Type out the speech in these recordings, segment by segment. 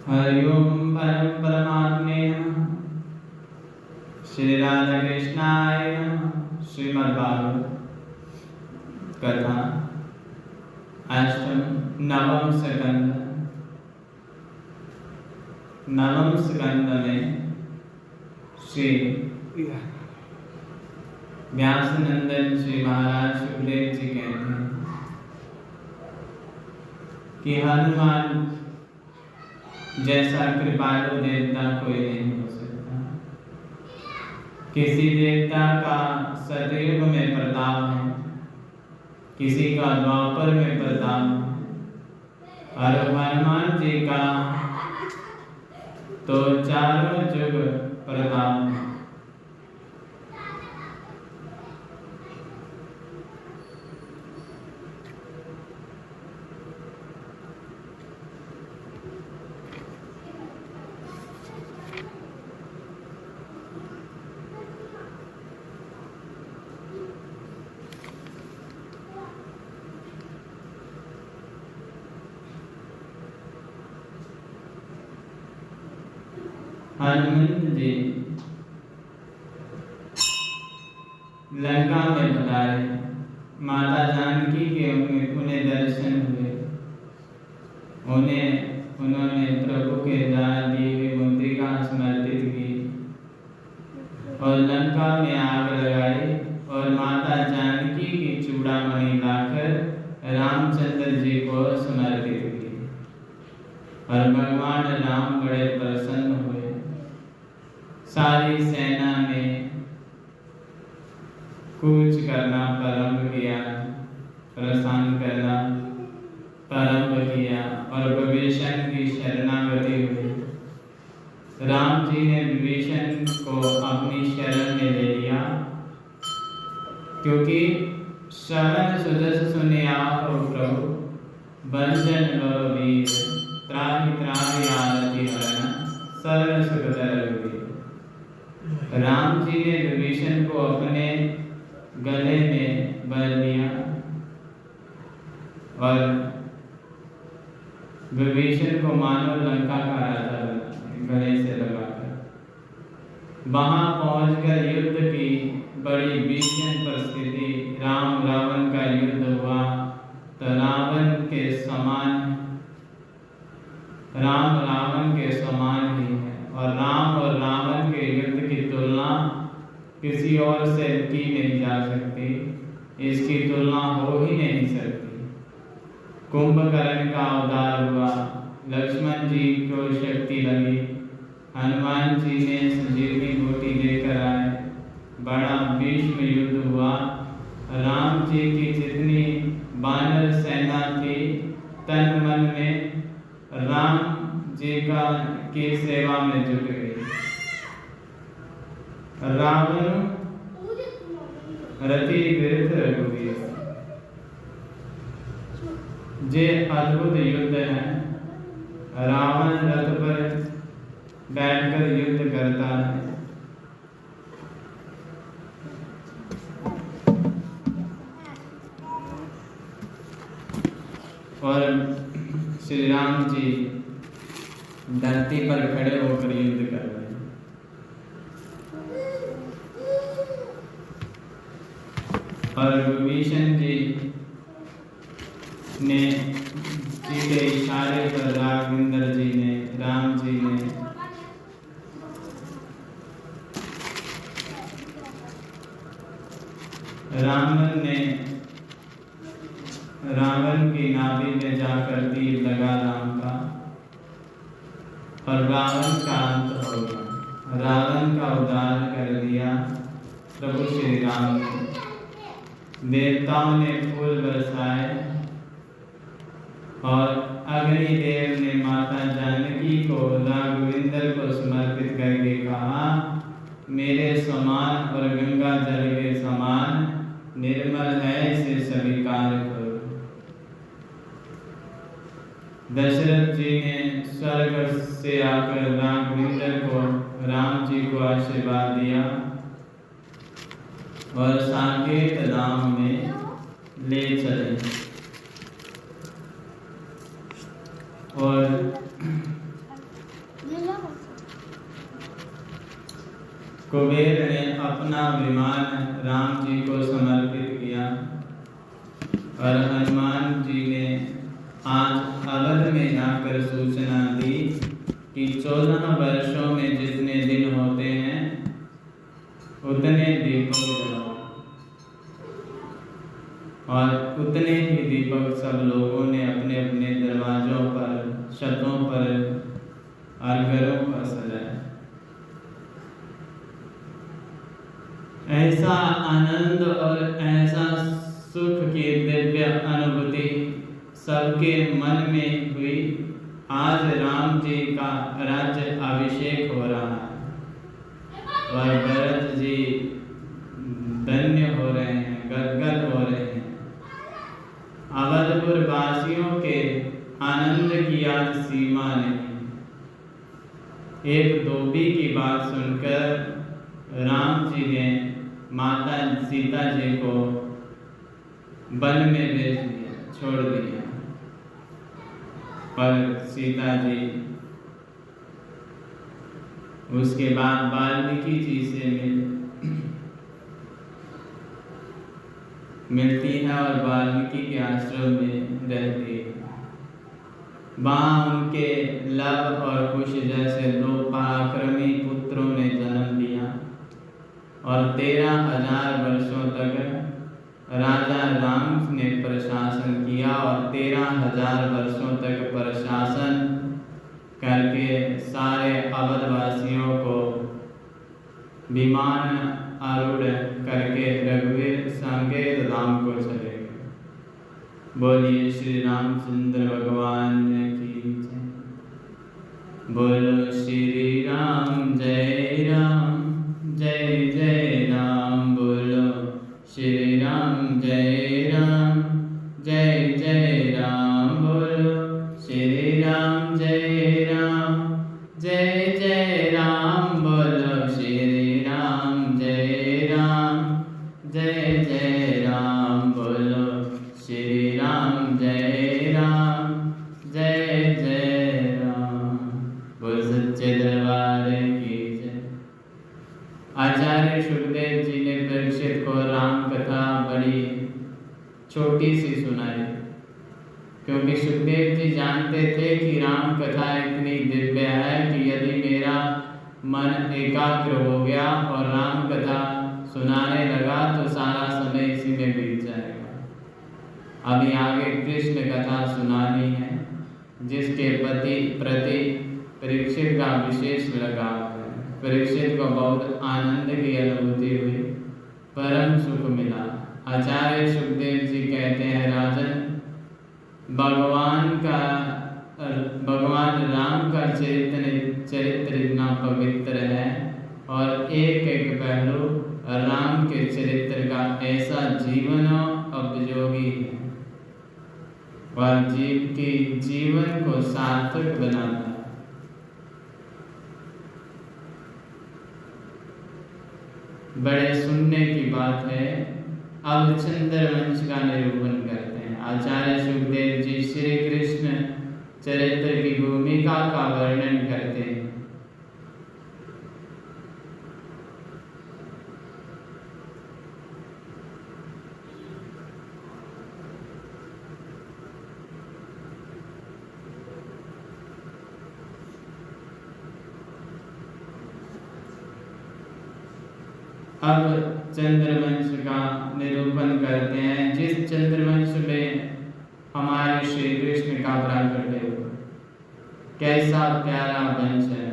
हरि ओम परम परमात्मे नमः। श्री राधा कृष्णाय नमः। श्रीमद् भागवत कथा अष्टम नवम स्कंद। नवम स्कंद में श्री व्यासनंदन श्री महाराज सुखदेव जी कहते हैं कि हनुमान जैसा कृपालु देवता कोई नहीं हो सकता। किसी देवता का सतयुग में प्रताप है, किसी का द्वापर में प्रताप है, और हनुमान जी का तो चारों जुग प्रताप है। हनुमंत जी लंका में पधारे। माता जानकी के उन्हें दर्शन हुए। उन्होंने प्रभु के द्वारा दी हुई मुद्रिका समर्पित की और लंका में आग लगाई और माता जानकी की चूड़ामणि लाकर रामचंद्र जी को समर्पित की। और भगवान राम बड़े प्रसन्न हुए। सारी सेना ने कूच करना प्रारंभ किया, प्रस्थान करना प्रारंभ किया और विभीषण की शरणागति हुई। राम जी ने विभीषण को अपनी शरण में ले लिया, क्योंकि श्रवण सुजस सुनिया हो प्रभु बंजन लो वीर, त्राहि त्राहि आरती हरण सरल सुखदर रघुवीर। राम जी ने विभीषण को अपने गले में भर लिया और विभीषण को मानो लंका का राजा गले से लगाकर वहां पहुंचकर युद्ध की बड़ी भीषण परिस्थिति। राम रावण का युद्ध हुआ तो राम रावण के समान ही है, और रावण के युद्ध की तुलना किसी और से की नहीं जा सकती। इसकी तुलना हो ही नहीं सकती। कुंभकर्ण का अवतार हुआ, लक्ष्मण जी को शक्ति लगी, हनुमान जी ने संजीवनी बूटी लेकर आए, बड़ा भीष्म युद्ध हुआ। राम जी की जितनी वानर सेना थी तन मन में राम जी की सेवा में जुट गई। रावण रति विरुद्ध रघुवीर, जे अद्भुत युद्ध है। रावण रथ पर बैठकर युद्ध करता है और श्री राम जी धरती पर खड़े होकर युद्ध कर रहे हैं। और विभीषण जी ने सीधे इशारे पर राम जी ने रावण की नाभि में जाकर तीर लगा राम का, और रावण का अंत हो गया। रावण का उद्धार कर दिया प्रभु श्री राम ने। देवताओं ने फूल बरसाए और अग्निदेव ने माता जानकी को राघवेंद्र को समर्पित करके कहा, मेरे समान और गंगा जल के समान निर्मल है, इसे स्वीकार करो। दशरथ जी ने स्वर्ग से आकर राघवेंद्र को राम जी को आशीर्वाद दिया और साकेत धाम में ले चले। और कुबेर ने अपना विमान राम जी को समर्पित किया और हनुमान जी ने आज अवध में जाकर सूचना दी कि 14 वर्षों में जितने दिन होते हैं उतने दीपक जलाओ, और उतने ही दीपक सब लोगों ने अपने अपने दरवाजों पर, छतों पर और घरों पर सजाए। ऐसा आनंद और ऐसा सुख की दिव्य अनुभूति सबके मन में हुई। आज राम जी का राज्य अभिषेक हो रहा है और भरत जी धन्य हो रहे हैं, गदगद हो रहे हैं। अवधपुर वासियों के आनंद की आज सीमा नहीं। एक धोबी की बात सुनकर राम जी ने माता सीता जी को वन में भेज दिया, छोड़ दिया, और सीता जी उसके बाद वाल्मीकि जी से मिलती है और वाल्मीकि के आश्रम में रहती है। वहाँ उनके लव और कुश जैसे 2 पराक्रमी पुत्रों ने जन्म लिया और 13,000 वर्षों तक राजा राम ने प्रशासन किया और 13,000 वर्षों तक प्रशासन करके सारे अवधवासियों को विमान आरूढ़ करके रघुवीर संकेत राम को चले गए। बोलिए श्री रामचंद्र भगवान की जय। बोलो श्री राम जय राम, जय जय राम। बोलो श्री राम जय राम, जय जय राम। बोलो श्री राम जय राम, जय जय राम। बोलो श्री राम जय राम, जय जय राम। बोलो श्री राम जय राम, जय जय राम। बोल सच्चे दरबार की जय। आचार्य सुखदेव जी ने परीक्षित को राम कथा बड़ी छोटी सी सुनाई, क्योंकि सुखदेव जी जानते थे कि राम कथा इतनी दिव्य है कि यदि मेरा मन एकाग्र हो गया और राम कथा सुनाने लगा तो सारा समय इसी में बीत जाएगा। अभी आगे कृष्ण कथा सुनानी है, जिसके प्रति परीक्षित का विशेष लगाव है। परीक्षित को बहुत आनंद की अनुभूति हुई, परम सुख मिला। आचार्य सुखदेव जी कहते हैं, राजन, भगवान राम का चरित्र इतना पवित्र है और एक एक पहलू राम के चरित्र का ऐसा जीवन उपयोगी है और जीवन को सार्थक बनाता है। बड़े सुनने की बात है। अब चंद्रवंश का निरूपण करते हैं। आचार्य सुखदेव जी श्री कृष्ण चरित्र की भूमिका का वर्णन करते हैं। अब चंद्रवंश का निरूपण करते हैं, जिस चंद्रवंश में हमारे श्री कृष्ण का प्राकट्य हुआ। कैसा प्यारा वंश है।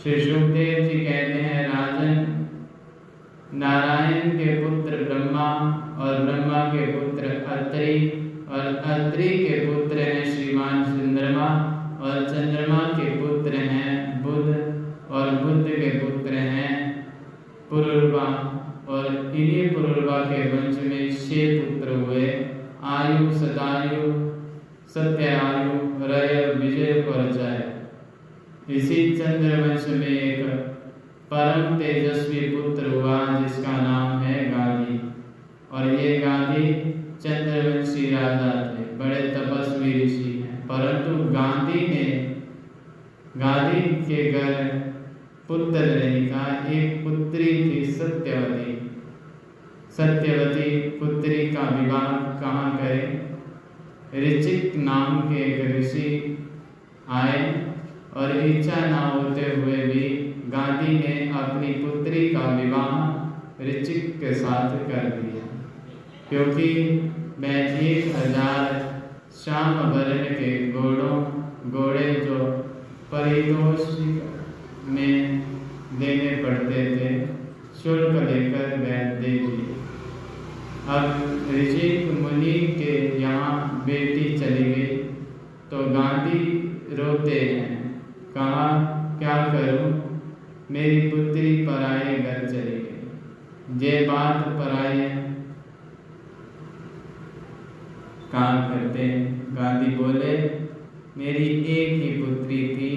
श्री सुखदेव जी कहते हैं, राजन, नारायण के पुत्र ब्रह्मा और ब्रह्मा के पुत्र अत्रि और अत्रि के पुत्र हैं श्रीमान चंद्रमा और चंद्रमा के पुत्र हैं बुध और बुध के पुत्र हैं पुरुरवा और इन्हीं पुरुरवा के वंश में 6 पुत्र हुए, आयु, सदायु, सत्यायु, रय, विजय और जय। इसी चंद्रवंश में एक परम तेजस्वी पुत्र हुआ जिसका नाम है गाधी, और ये गाधी चंद्रवंशी राजा थे, बड़े तपस्वी ऋषि हैं। परंतु गाधी के घर पुत्र नहीं था, एक पुत्री थी सत्यवती। सत्यवती पुत्री का विवाह कहाँ करें? ऋचिक नाम के एक ऋषि आए और इच्छा न होते हुए भी गांधी ने अपनी पुत्री का विवाह ऋचिक के साथ कर दिया, क्योंकि वह 1000 श्याम वर्ण के घोड़े जो पारितोषिक में देने पड़ते थे, शुल्क लेकर वह दे दिए। अब ऋषिक मुनि के यहाँ बेटी चली गई तो गांधी रोते हैं। कहा, क्या करूं, मेरी पुत्री पराये घर चली गई। ये बात पराये काम करते हैं। गांधी बोले, मेरी एक ही पुत्री थी,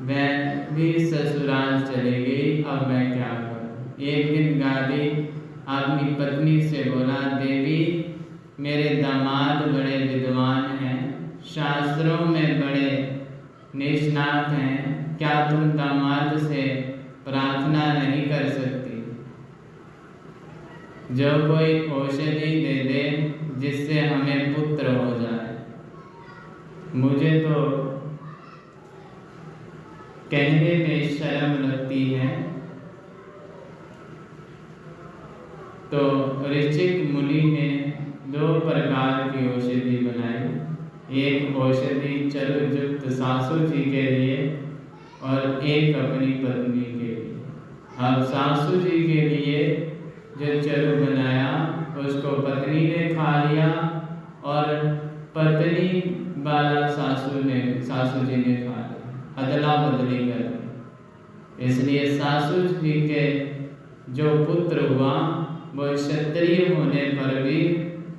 वह भी ससुराल चली गई, अब मैं क्या करूं। एक दिन गांधी अपनी पत्नी से बोला, देवी, मेरे दामाद बड़े विद्वान हैं, शास्त्रों में बड़े निष्णात हैं, क्या तुम दामाद से प्रार्थना नहीं कर सकती जो कोई औषधि दे दे जिससे हमें पुत्र हो जाए? मुझे तो कहने में शर्म लगती है। तो ऋचिक मुनि ने 2 प्रकार की औषधि बनाई। एक औषधि चरुयुक्त सासू जी के लिए और एक अपनी पत्नी के लिए। अब सासू जी के लिए जो चरु बनाया उसको पत्नी ने खा लिया और पत्नी वाला सासू जी ने खा लिया, अदला बदली कर दी। इसलिए सासू जी के जो पुत्र हुआ वो क्षत्रिय होने पर भी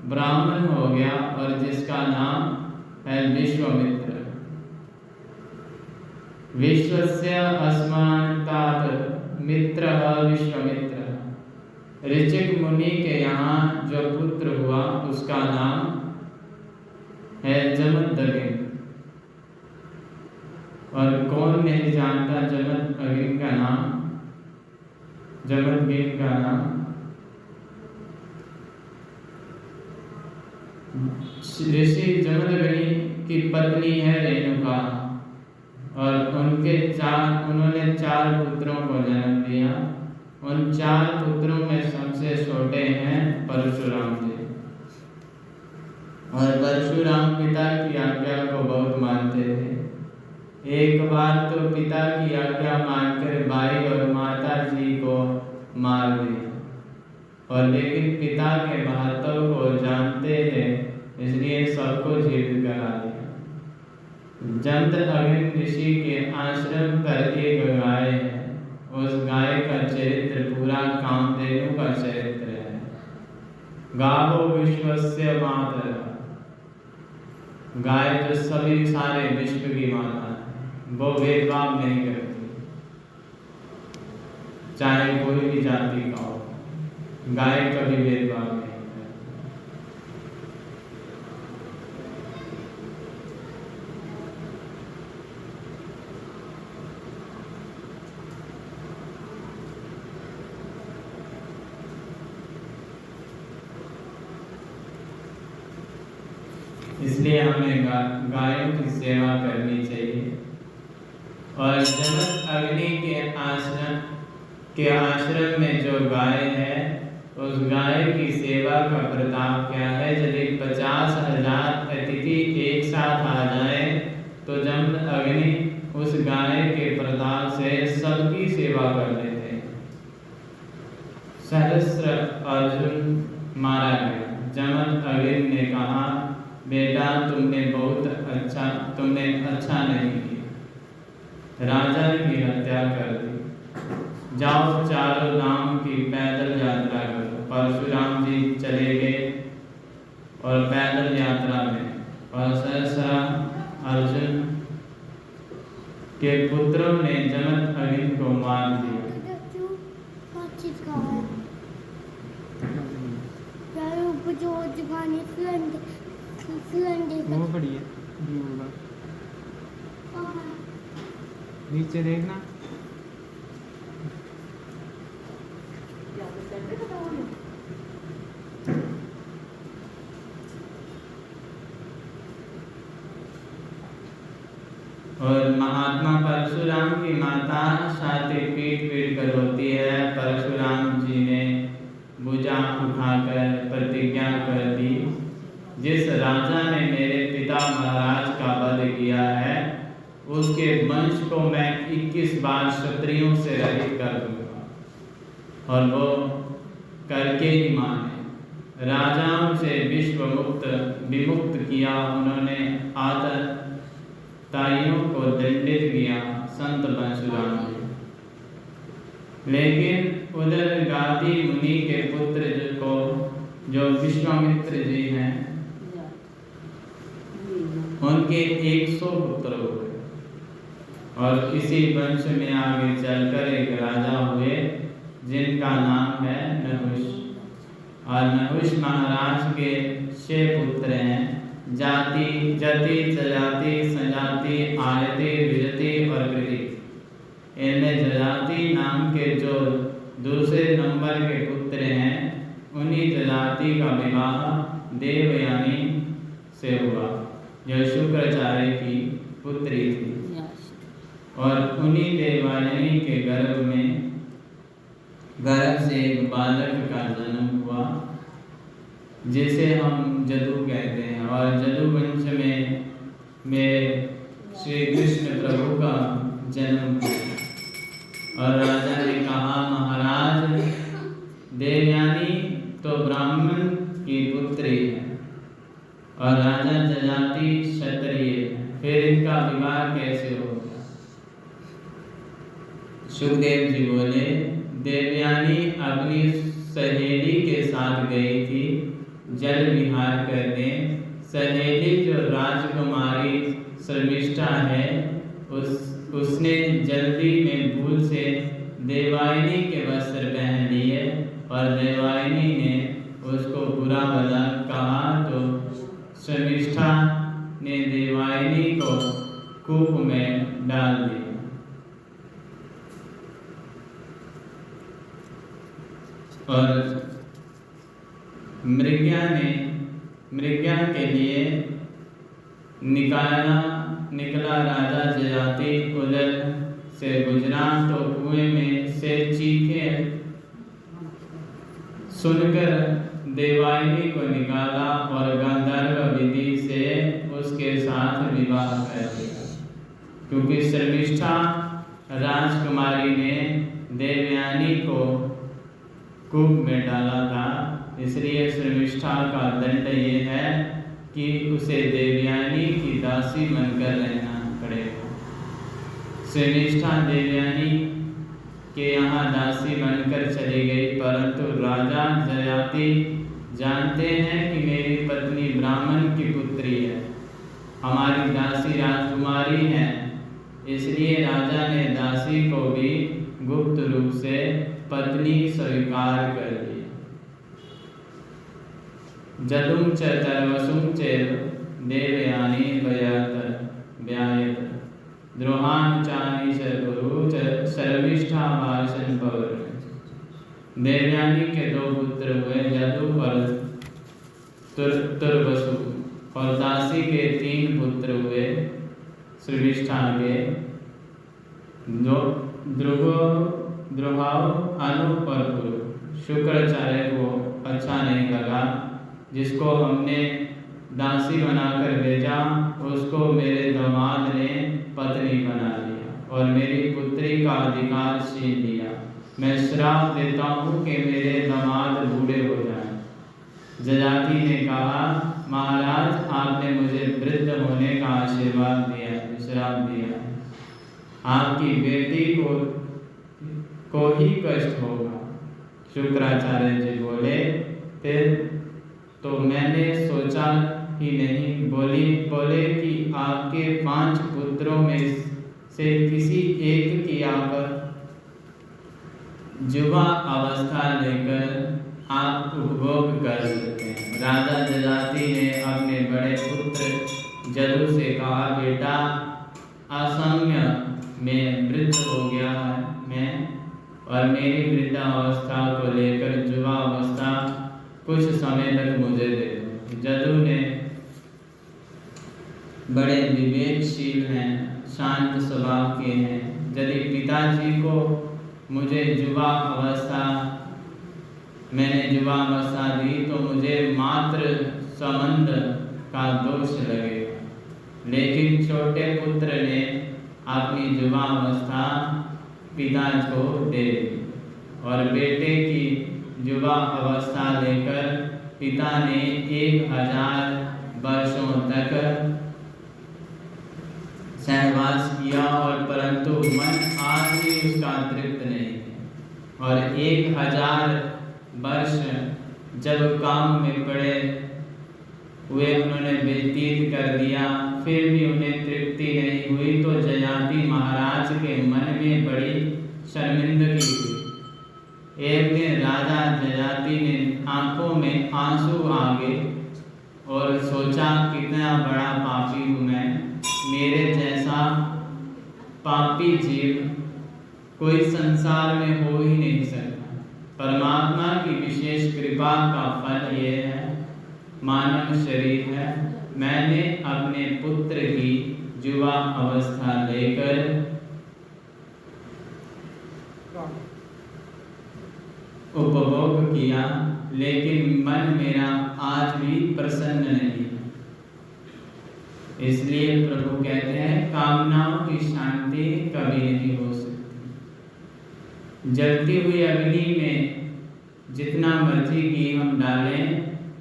ब्राह्मण हो गया और जिसका नाम है विश्वामित्र। विश्वस्य अस्मान्तात् मित्रः विश्वामित्र। ऋचिक मुनि के यहाँ जो पुत्र हुआ उसका नाम है जमदग्नि। और कौन नहीं जानता जमदग्नि का नाम? जमदग्नि का नाम ऋषि जमदग्नि की पत्नी है रेणुका, और उन्होंने 4 पुत्रों को जन्म दिया। उन 4 पुत्रों में सबसे छोटे हैं परशुराम जी। और परशुराम पिता की आज्ञा को बहुत मानते थे। एक बार तो पिता की आज्ञा मानकर भाई और माता जी को मार दिया, और लेकिन पिता के महत्व को जानते थे, इसलिए सबको जीवित करा दिया। जमदग्नि ऋषि के आश्रम पर एक गाय है। उस गाय का चरित्र पूरा कामधेनु का चरित्र है। गावो विश्वस्य मातरः। गाय तो सभी सारे विश्व की माता है, वो भेदभाव नहीं करती, चाहे कोई भी जाति का हो, गाय कभी भेदभाव नहीं करती। इसलिए हमें गायों की सेवा करनी चाहिए। और जमदग्नि के आश्रम में जो गाय है, उस गाय की सेवा का प्रताप क्या है? यदि 50,000 अतिथि एक साथ आ जाए तो जमदग्नि उस गाय के प्रताप से सबकी सेवा कर देते हैं। सहस्त्र अर्जुन मारा गया। जमदग्नि ने कहा, बेटा तुमने अच्छा नहीं किया, राजा की हत्या कर दी। जाओ चारों धाम की पैदल यात्रा करो। परशुराम जी चले गए और पैदल यात्रा में, और सहस्रा अर्जुन के पुत्रों ने जमदग्नि को मार दिया। वो बड़ी है, नीचे देखना। और महात्मा परशुराम की माता छाती पीट पीट कर रोती है। परशुराम जी ने भुजा उठाकर प्रतिज्ञा कर दी, जिस राजा ने मेरे पिता महाराज का वध किया है उसके वंश को मैं 21 बार क्षत्रियों से रहित कर दूंगा। और वो करके ही माने। राजाओं से विमुक्त किया उन्होंने, आतताइयों को दंडित किया संत परशुराम जी। लेकिन उधर गादी मुनि के पुत्र को जो विश्वामित्र जी हैं उनके 100 पुत्र हुए। और इसी वंश में आगे चलकर एक राजा हुए जिनका नाम है नहुष। और नहुष महाराज के 6 पुत्र हैं, जाति, जति, जजाति, संजाति, आयति, विजति और कृति। इनमें जजाति नाम के जो दूसरे नंबर के पुत्र हैं उन्हीं जजाति का विवाह देवयानी से हुआ जो शुक्राचार्य की पुत्री थी। और उन्हीं देवयानी के गर्भ से एक बालक का जन्म हुआ जिसे हम जदु कहते हैं। और जदु वंश में मेरे श्री कृष्ण प्रभु का जन्म हुआ। और राजा ने कहा, महाराज देवयानी तो ब्राह्मण की पुत्री है और राजा जजाति क्षत्रिय है, फिर इनका विवाह कैसे होगा? सुखदेव जी बोले, देवयानी अपनी सहेली के साथ गई थी जल विहार करने। सहेली जो राजकुमारी शर्मिष्ठा है उसने जल्दी में भूल से देवयानी के वस्त्र पहन लिए और देवयानी ने उसको बुरा भला कहा तो शर्मिष्ठा ने देवयानी को कूप में डाल दिया। और मृग्या के लिए निकला राजा जजाति उधर से गुजरा तो कुएं में से चीखे सुनकर देवयानी को निकाला और गंधर्व विधि से उसके साथ विवाह कर दिया। क्योंकि शर्मिष्ठा राजकुमारी ने देवयानी को कूप में डाला था, इसलिए शर्मिष्ठा का दंड ये है कि उसे देवयानी की दासी बनकर रहना पड़ेगा। शर्मिष्ठा देवयानी के यहाँ दासी बनकर चली गई, परंतु राजा जयाति जानते हैं कि मेरी पत्नी ब्राह्मण की पुत्री है, हमारी दासी राजकुमारी है, इसलिए राजा ने दासी को भी गुप्त रूप से पत्नी स्वीकार कर ली। जदुं च तर्वसुं च देवयानी व्यायत द्रोहानुचानी च गुरु च शर्मिष्ठा वासन पवर। देवयानी के 2 पुत्र हुए, जदु और तुर्वसु, और दासी के 3 पुत्र हुए शर्मिष्ठा के। द्रोहाव अनुप और पुरु। शुक्राचार्य को अच्छा नहीं लगा, जिसको हमने दासी बनाकर भेजा उसको मेरे दामाद ने पत्नी बना लिया और मेरी पुत्री का अधिकार छीन लिया। मैं श्राप देता हूँ कि मेरे दामाद बूढ़े हो जाएं। जजाति ने कहा, महाराज आपने मुझे वृद्ध होने का आशीर्वाद दिया है, श्राप दिया है, आपकी बेटी को ही कष्ट होगा। शुक्राचार्य जी बोले, फिर तो मैंने सोचा ही नहीं। बोले कि आपके 5 पुत्रों में से किसी एक की आप युवा अवस्था लेकर आप उपभोग कर सकते हैं। राजा जजाति ने अपने बड़े पुत्र जदु से कहा, बेटा असम्य में वृद्ध हो गया है मैं, और मेरी वृद्धावस्था को लेकर युवा अवस्था कुछ समय तक मुझे दे दो। जदु ने बड़े विवेकशील हैं, शांत स्वभाव के हैं। यदि पिताजी को मुझे मैंने युवा अवस्था दी तो मुझे मात्र संबंध का दोष लगेगा, लेकिन छोटे पुत्र ने अपनी युवा अवस्था पिता को दे दी और बेटे की युवा अवस्था लेकर पिता ने 1000 वर्षों तक सहवास किया, और परंतु मन आज भी उसका तृप्त नहीं है। और 1000 वर्ष जब काम में पड़े हुए उन्होंने व्यतीत कर दिया, फिर भी उन्हें तृप्ति नहीं हुई, तो जयाति महाराज के मन में बड़ी शर्मिंदगी हुई। एक दिन राजा जयाति ने आंखों में आंसू आ गए और सोचा, कितना बड़ा पापी हूँ मैं, मेरे जैसा पापी जीव कोई संसार में हो ही नहीं सकता। परमात्मा की विशेष कृपा का फल ये है, मानव शरीर है। मैंने अपने पुत्र की युवा अवस्था लेकर उपभोग किया, लेकिन मन मेरा आज भी प्रसन्न नहीं है। इसलिए प्रभु कहते हैं, कामनाओं की शांति कभी नहीं हो सकती। जलती हुई अग्नि में जितना मर्जी घी हम डालें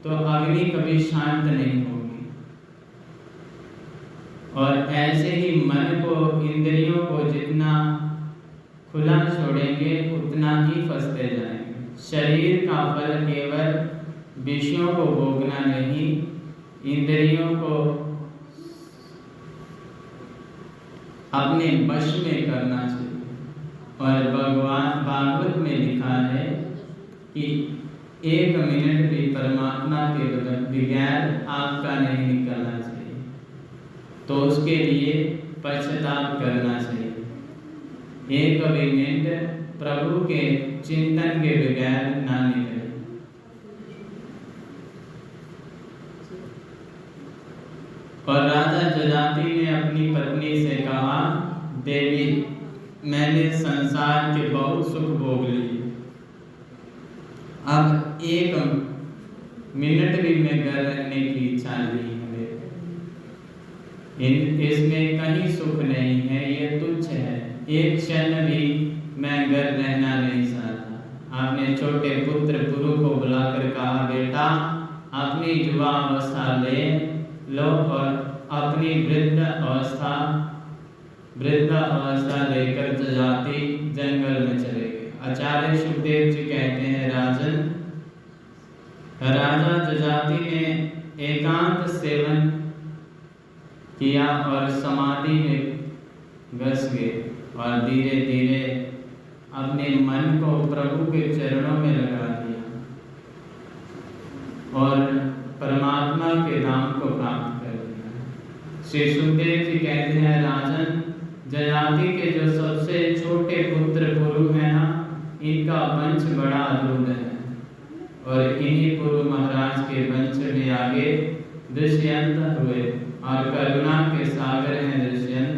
तो अग्नि कभी शांत नहीं होगी। और ऐसे ही मन को, इंद्रियों को जितना खुला छोड़ेंगे उतना ही फंसते जाएंगे। शरीर का फल केवल विषयों को भोगना नहीं, इंद्रियों को अपने वश में करना चाहिए। और भगवान भागवत में लिखा है कि 1 मिनट भी परमात्मा के बगैर आपका नहीं निकलना चाहिए, तो उसके लिए पश्चाताप करना चाहिए। 1 मिनट प्रभु के चिंतन के बगैर ना निकले। और राजा जजाति ने अपनी पत्नी से कहा, देवी, मैंने संसार के बहुत सुख भोग लिए, अब 1 मिनट भी मैं घर रहने की इच्छा नहीं है। इसमें कहीं सुख नहीं है, ये तुच्छ है। 1 क्षण भी मैं घर रहना नहीं चाहता। आपने छोटे पुत्र पुरु को बुलाकर कहा, बेटा अपनी युवा अवस्था ले लो और अपनी वृद्ध अवस्था लेकर जजाति जंगल में चले गए। आचार्य सुखदेव जी कहते हैं, राजा जजाति ने एकांत सेवन किया और समाधि में घस गए और धीरे धीरे अपने मन को प्रभु के चरणों में लगा दिया और परमात्मा के धाम को प्राप्त कर लिया। श्री सुखदेव जी कहते हैं, राजन, जयाति के जो सबसे छोटे पुत्र पुरु हैं ना, इनका वंश बड़ा अद्भुत है। और इन्हीं पुरु महाराज के वंश में आगे दुष्यंत हुए और करुणा के सागर हैं दुष्यंत।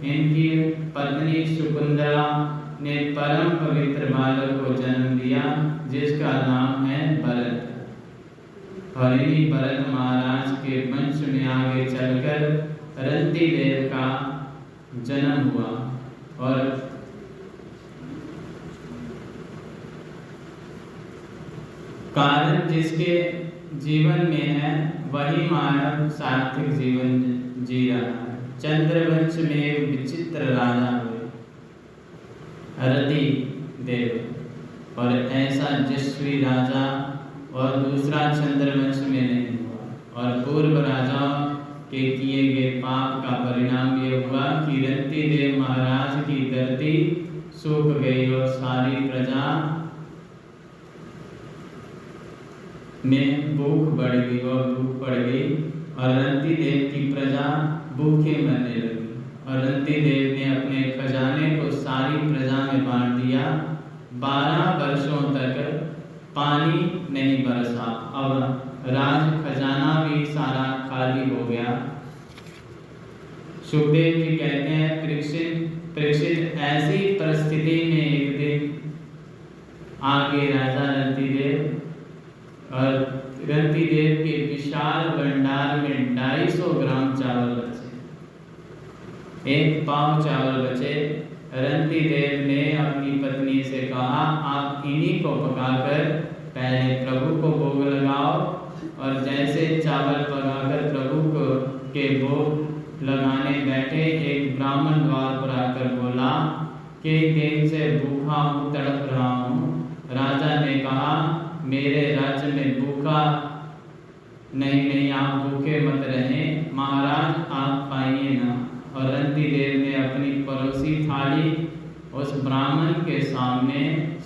इनकी पत्नी शकुंतला ने परम पवित्र बालक को जन्म दिया, जिसका नाम है भरत। और इन्हीं भरत महाराज के वंश में आगे चलकर रंती देव का जन्म हुआ। और कारण जिसके जीवन में है वही मानव सार्थक जीवन जी रहा है। चंद्रवंश में एक विचित्र राजा हुए, रति देव, और ऐसा यशस्वी राजा और दूसरा चंद्रवंश में नहीं हुआ। और पूर्व राजाओं के किए गए पाप का परिणाम ये हुआ कि रति देव महाराज की धरती सूख गई और सारी प्रजा में भूख बढ़ गई और भूख पड़ गई और रंती देव की प्रजा भूखे मरने लगी। और रंती देव ने अपने खजाने को सारी प्रजा में बांट दिया। 12 वर्षों तक पानी नहीं बरसा और राज खजाना भी सारा खाली हो गया। सुखदेव जी कहते हैं, परीक्षित ऐसी परिस्थिति में एक दिन आगे राजा रंतिदेव और रंतिदेव के विशाल भंडार में 250 ग्राम चावल बचे, 1 पाव चावल बचे। रंतिदेव ने अपनी पत्नी से कहा, आप इन्हीं को पकाकर पहले प्रभु को भोग लगाओ। और जैसे चावल पकाकर प्रभु को के भोग लगाने बैठे, एक ब्राह्मण द्वार पर आकर बोला कि दिन से भूखा हूँ, तड़प रहा हूँ। राजा ने कहा, मेरे राज्य में भूखा नहीं, आप भूखे मत रहें, महाराज आप पाइए ना। और रंतिदेव ने अपनी परोसी थाली उस ब्राह्मण के सामने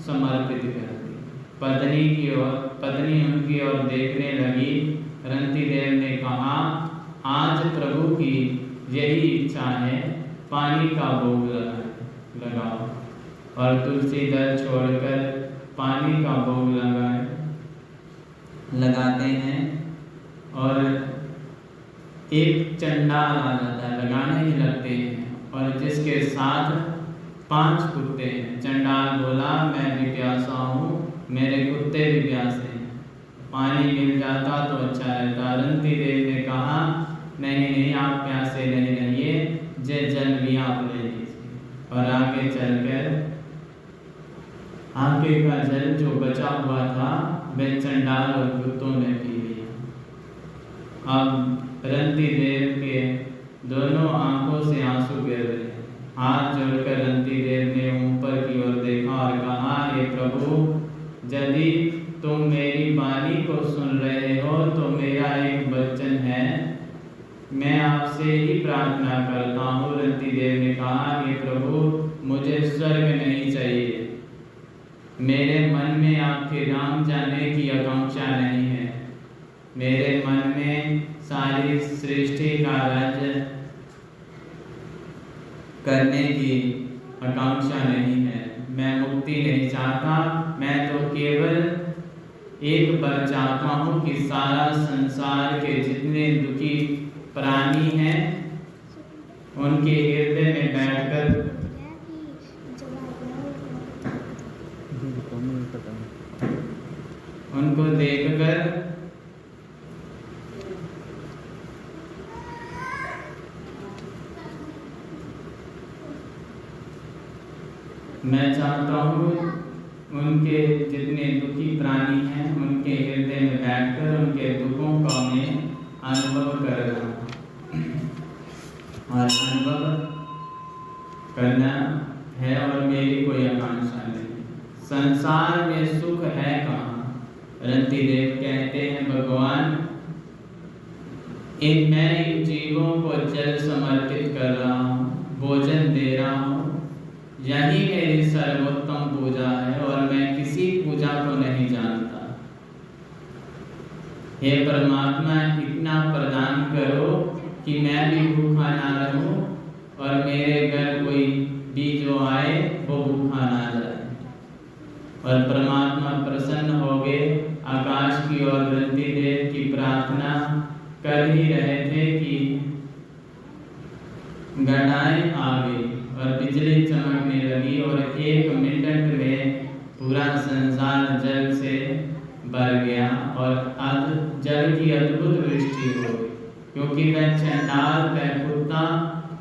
समर्पित कर दी। पत्नी उनकी ओर देखने लगी। रंतिदेव ने कहा, आज प्रभु की यही इच्छा है, पानी का भोग लगाओ। और तुलसी दल छोड़कर पानी का भोग लगाते हैं। और एक चंडाल आ जाता है, लगाने ही लगते हैं, और जिसके साथ 5 कुत्ते हैं। चंडाल बोला, मैं भी प्यासा हूँ, मेरे कुत्ते भी प्यासे हैं, पानी मिल जाता तो अच्छा रहता। रंतिदेव ने कहा, नहीं आप प्यासे नहीं रहिए, जल भी आप ले लीजिए। और आगे चलकर आगे का जल जो बचा हुआ था वह चंडाल और कुत्तों ने पी लिया। अब रंतिदेव के दोनों आंखों से आंसू गिर रहे। हाथ जोड़कर रंतिदेव ने ऊपर की ओर देखा और कहा, हे प्रभु, यदि तुम मेरी वाणी को सुन रहे हो तो मेरा एक वचन है, मैं आपसे ही प्रार्थना करता हूँ। रंतिदेव ने कहा, हे प्रभु, मुझे स्वर्ग नहीं चाहिए, मेरे मन में आपके धाम जाने की आकांक्षा नहीं है, मेरे मन में सारी सृष्टि का राज्य करने की आकांक्षा नहीं है, मैं मुक्ति नहीं चाहता, मैं तो केवल एक बार चाहता हूँ कि सारा संसार के जितने दुखी प्राणी हैं उनके हृदय में बैठकर उनको देखकर मैं चाहता हूँ उनके जितने दुखी प्राणी हैं उनके हृदय में बैठकर उनके दुखों का मैं अनुभव कर रहा हूँ। और अनुभव करना है और मेरी कोई आकांक्षा नहीं। संसार में सुख है कहाँ? रंतिदेव कहते हैं, भगवान, मैं इन जीवों को जल समर्पित कर रहा हूँ, भोजन दे रहा हूँ, यही मेरी सर्वोत्तम पूजा है और मैं किसी पूजा को नहीं जानता। हे परमात्मा, इतना प्रदान करो कि मैं भी भूखा ना रहूं और मेरे घर कोई भी जो आए वो भूखा ना जाए। और परमात्मा प्रसन्न हो गए। आकाश की ओर रंतिदेव की प्रार्थना कर ही रहे थे कि घटाएं आ गई और बिजली चमकने लगी और 1 मिनट में पूरा संसार जल से भर गया और जल की अद्भुत वृष्टि हो गई, क्योंकि वह चंडाल, वह कुत्ता,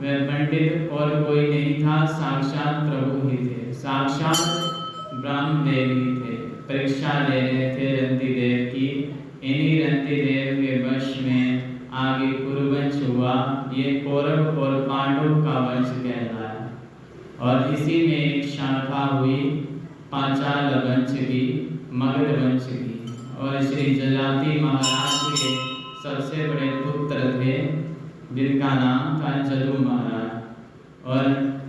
वह पंडित और कोई नहीं था, साक्षात प्रभु ही थे, साक्षात ब्रह्मदेव ही थे। परीक्षा ले रहे थे रंतिदेव की। इन्हीं रंतिदेव के वश में आगे कुरुवंश हुआ। ये कौरव और पांडव का वंश कहलाया। और इसी में एक शाखा हुई पांचाल वंश की, मगध वंश की। और श्री जजाति महाराज के सबसे बड़े पुत्र थे जिनका नाम था जदु महाराज। और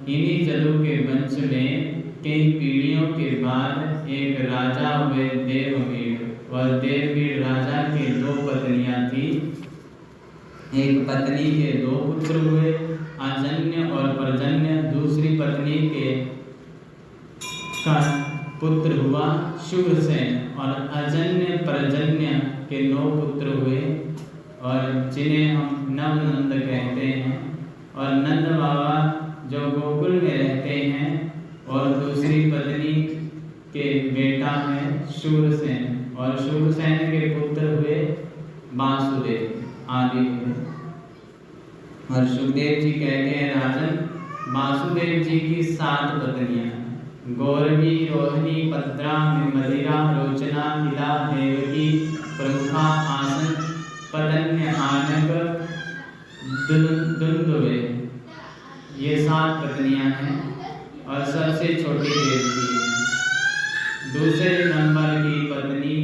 इन्हीं जदु के वंश में कई पीढ़ियों के बाद एक राजा हुए देववीर। और देववीर राजा के 2 पत्नियां थी। एक पत्नी के 2 पुत्र हुए, अजन्य और पर्जन्य। दूसरी पत्नी के का पुत्र हुआ शुभसेन और अजन्य पर्जन्य के 9 पुत्र हुए और जिन्हें हम नवनंद कहते हैं। और नंद बाबा जो गोकुल में रहते हैं और दूसरी पत्नी के बेटा है शूरसेन, और शूरसेन के पुत्र हुए वासुदेव आदि हुए। और सुखदेव जी कहते हैं राजन, वासुदेव जी की 7 पत्नियां हैं, गौरवी, रोहिणी, भद्रा, मदिरा, रोचना, किला, देवकी, प्रमुखा, आसन, पतन्य, आनक, दुंदुभे, ये 7 पत्नियां हैं और सबसे छोटी देवकी है। दूसरे नंबर की पत्नी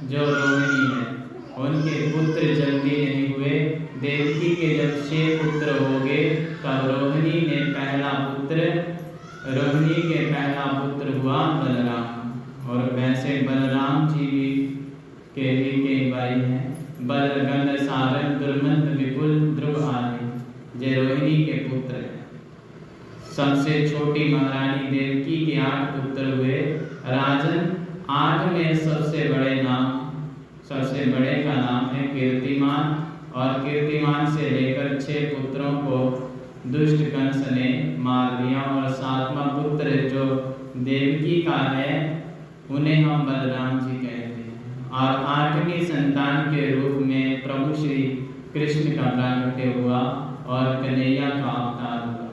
जो रोहिणी है, उनके पुत्र जल्दी नहीं हुए। देवकी के जब 6 पुत्र हो गए तब रोहिणी के पहला पुत्र हुआ बलराम। और वैसे बलराम जी के भी कई भाई हैं, बल, गण, सारंग, दुर्मंत, विपुल, ध्रुव आदि, ये रोहिणी के पुत्र हैं। सबसे छोटी महारानी देवकी के 8 पुत्र हुए। राजन, 8 में सबसे बड़े का नाम है कीर्तिमान, और कीर्तिमान से लेकर 6 पुत्रों को दुष्ट कंस ने मार दिया, और 7वां पुत्र जो देवकी का है उन्हें हम बलराम जी कहते हैं। और 8वीं संतान के रूप में प्रभु श्री कृष्ण का प्राकट्य हुआ और कन्हैया का अवतार हुआ।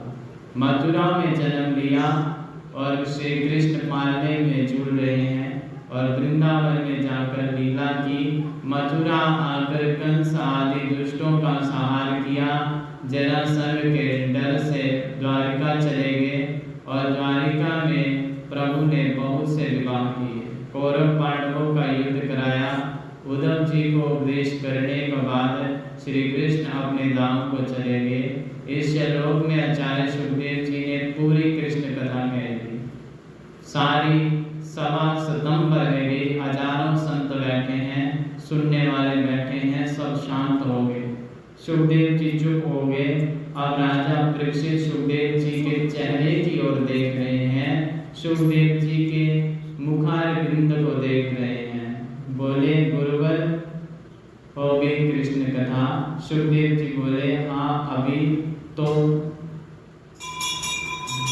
मथुरा में जन्म लिया और श्री कृष्ण पालने में जुड़ रहे हैं और वृंदावन में जाकर लीला की। मथुरा आकर कंस आदि दुष्टों का संहार किया। जरासंध के डर से द्वारिका चले गए और द्वारिका में प्रभु ने बहुत से विवाह किए। कौरव पांडवों का युद्ध कराया। उद्धव जी को उपदेश करने के बाद श्री कृष्ण अपने धाम को चले गए। इस श्लोक में आचार्य सुखदेव जी ने पूरी कृष्ण कथा कह दी। सारी सभा स्तंभ रह गई, हजारों संत बैठे हैं, सुनने वाले बैठे हैं, सब शांत हो गए। सुखदेव जी चुप हो गए। अब राजा परीक्षित सुखदेव जी के चेहरे की ओर देख रहे हैं, सुखदेव जी के मुखार बिंद को देख रहे हैं। बोले, गुरुवर हो गई कृष्ण कथा। सुखदेव जी बोले, हाँ अभी तो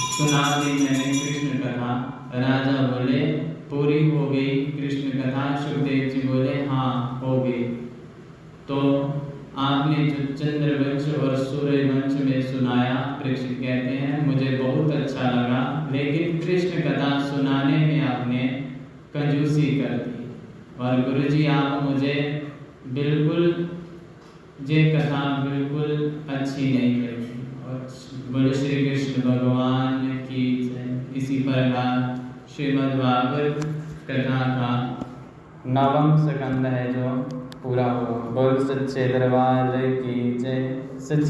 सुना दी मैंने कृष्ण कथा। राजा बोले, पूरी हो गई कृष्ण कथा। सुखदेव जी बोले, हाँ हो गई। तो आपने जो चंद्रवंश और सूर्यवंश में सुनाया, परीक्षित कहते हैं, मुझे बहुत अच्छा लगा, लेकिन कृष्ण कथा सुनाने में आपने कंजूसी कर दी। और गुरुजी आप मुझे बिल्कुल ये कथा बिल्कुल अच्छी नहीं लगी। और बोले श्री कृष्ण भगवान की जय। इसी प्रकार श्रीमद् भागवत कथा का 9वां स्कंद है जो पूरा हुआ। बोल सच्चे दरबार की जय। सच्ची